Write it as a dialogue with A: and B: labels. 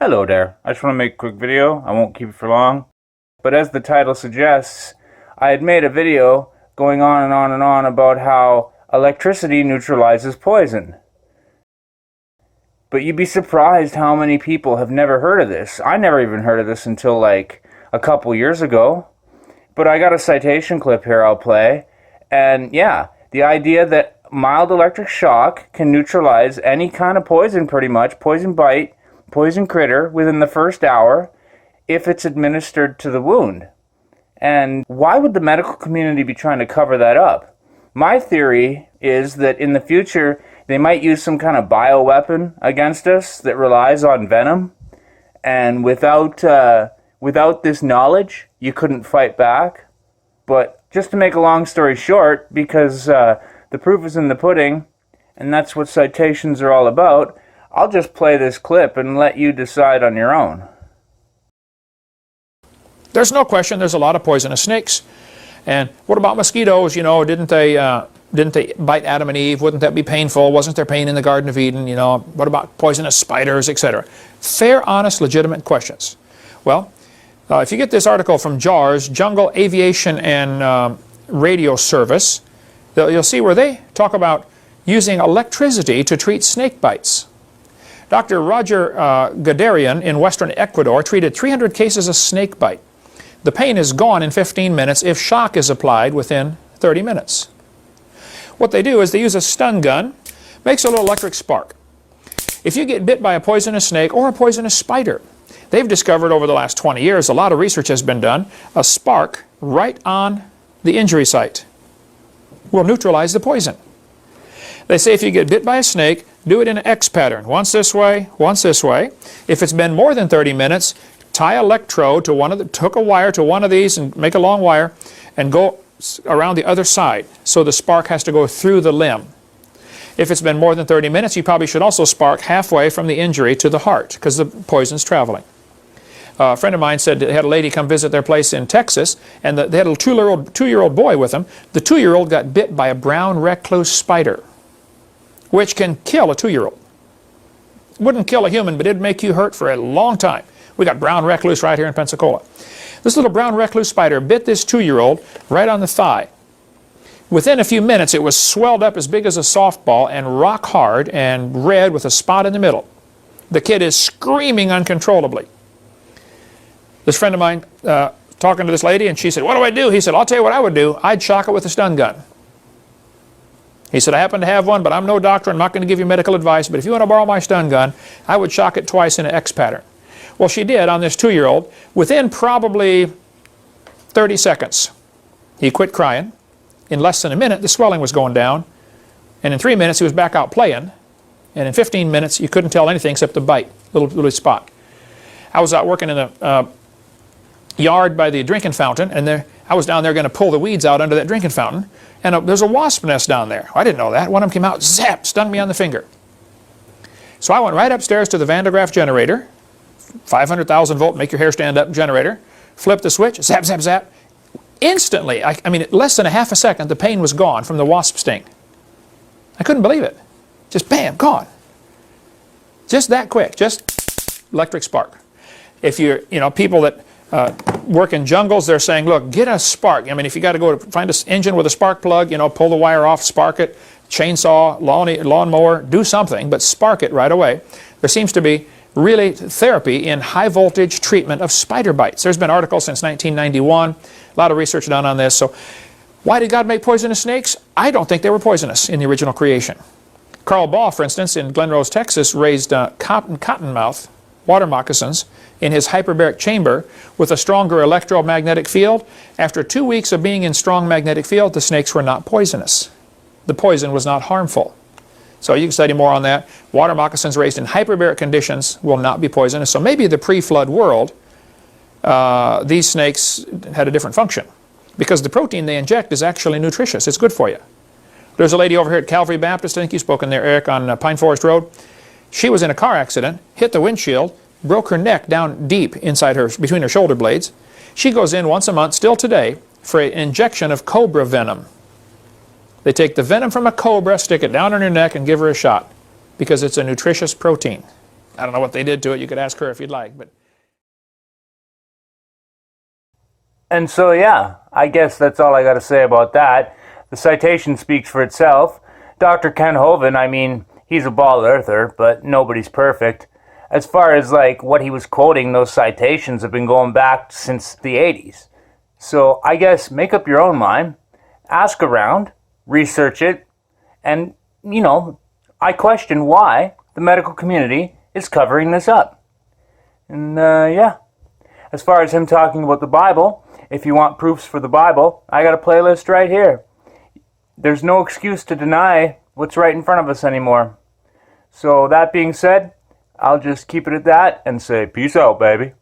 A: Hello there. I just want to make a quick video. I won't keep it for long. But as the title suggests, I had made a video going on and on and on about how electricity neutralizes poison. But you'd be surprised how many people have never heard of this. I never even heard of this until like a couple years ago. But I got a citation clip here I'll play. And yeah, the idea that mild electric shock can neutralize any kind of poison pretty much, poison bite, poison critter within the first hour if it's administered to the wound. And why would the medical community be trying to cover that up? My theory is that in the future they might use some kind of bioweapon against us that relies on venom, and without this knowledge you couldn't fight back. But just to make a long story short, because the proof is in the pudding and that's what citations are all about, I'll just play this clip and let you decide on your own.
B: There's no question there's a lot of poisonous snakes. And what about mosquitoes? You know, didn't they bite Adam and Eve? Wouldn't that be painful? Wasn't there pain in the Garden of Eden? You know, what about poisonous spiders, etc.? Fair, honest, legitimate questions. Well, if you get this article from JARS, Jungle Aviation and Radio Service, you'll see where they talk about using electricity to treat snake bites. Dr. Roger Gadarian in western Ecuador treated 300 cases of snake bite. The pain is gone in 15 minutes if shock is applied within 30 minutes. What they do is they use a stun gun, makes a little electric spark. If you get bit by a poisonous snake or a poisonous spider, they've discovered over the last 20 years, a lot of research has been done, a spark right on the injury site will neutralize the poison. They say if you get bit by a snake, do it in an X pattern. Once this way, once this way. If it's been more than 30 minutes, tie an electrode to hook a wire to one of these and make a long wire and go around the other side. So the spark has to go through the limb. If it's been more than 30 minutes, you probably should also spark halfway from the injury to the heart because the poison's traveling. A friend of mine said they had a lady come visit their place in Texas, and they had a two-year-old boy with them. The 2-year-old got bit by a brown recluse spider, which can kill a 2-year-old. Wouldn't kill a human, but it'd make you hurt for a long time. We got brown recluse right here in Pensacola. This little brown recluse spider bit this 2-year-old right on the thigh. Within a few minutes, it was swelled up as big as a softball and rock hard and red with a spot in the middle. The kid is screaming uncontrollably. This friend of mine talking to this lady, and she said, "What do I do?" He said, "I'll tell you what I would do. I'd shock it with a stun gun." He said, "I happen to have one, but I'm no doctor. I'm not going to give you medical advice. But if you want to borrow my stun gun, I would shock it twice in an X pattern." Well, she did on this 2-year-old. Within probably 30 seconds, he quit crying. In less than a minute, the swelling was going down. And in 3 minutes, he was back out playing. And in 15 minutes, you couldn't tell anything except the bite, little spot. I was out working in the yard by the drinking fountain, and I was down there going to pull the weeds out under that drinking fountain, and there's a wasp nest down there. I didn't know that. One of them came out, zap, stung me on the finger. So I went right upstairs to the Van de Graaff generator, 500,000 volt, make your hair stand up generator, flipped the switch, zap, zap, zap. Instantly, I mean, less than a half a second, the pain was gone from the wasp sting. I couldn't believe it. Just bam, gone. Just that quick, just electric spark. If you're, people that work in jungles, they're saying, look, get a spark. I mean, if you got to go to find an engine with a spark plug, pull the wire off, spark it, chainsaw, lawnmower, do something, but spark it right away. There seems to be really therapy in high voltage treatment of spider bites. There's been articles since 1991, a lot of research done on this. So why did God make poisonous snakes? I don't think they were poisonous in the original creation. Carl Baugh, for instance, in Glen Rose, Texas, raised cottonmouth water moccasins in his hyperbaric chamber with a stronger electromagnetic field. After 2 weeks of being in strong magnetic field, the snakes were not poisonous. The poison was not harmful. So you can study more on that. Water moccasins raised in hyperbaric conditions will not be poisonous. So maybe the pre-flood world, these snakes had a different function, because the protein they inject is actually nutritious. It's good for you. There's a lady over here at Calvary Baptist, I think you spoke in there, Eric, on Pine Forest Road. She was in a car accident, hit the windshield, broke her neck down deep inside her, between her shoulder blades. She goes in once a month, still today, for an injection of cobra venom. They take the venom from a cobra, stick it down in her neck, and give her a shot because it's a nutritious protein. I don't know what they did to it. You could ask her if you'd like. But
A: And so, yeah, I guess that's all I got to say about that. The citation speaks for itself. Dr. Ken Hovind, I mean, he's a bald earther, but nobody's perfect. As far as, like, what he was quoting, those citations have been going back since the 80s. So I guess make up your own mind, ask around, research it, and, you know, I question why the medical community is covering this up. And, yeah. As far as him talking about the Bible, if you want proofs for the Bible, I got a playlist right here. There's no excuse to deny what's right in front of us anymore. So that being said, I'll just keep it at that and say peace out, baby.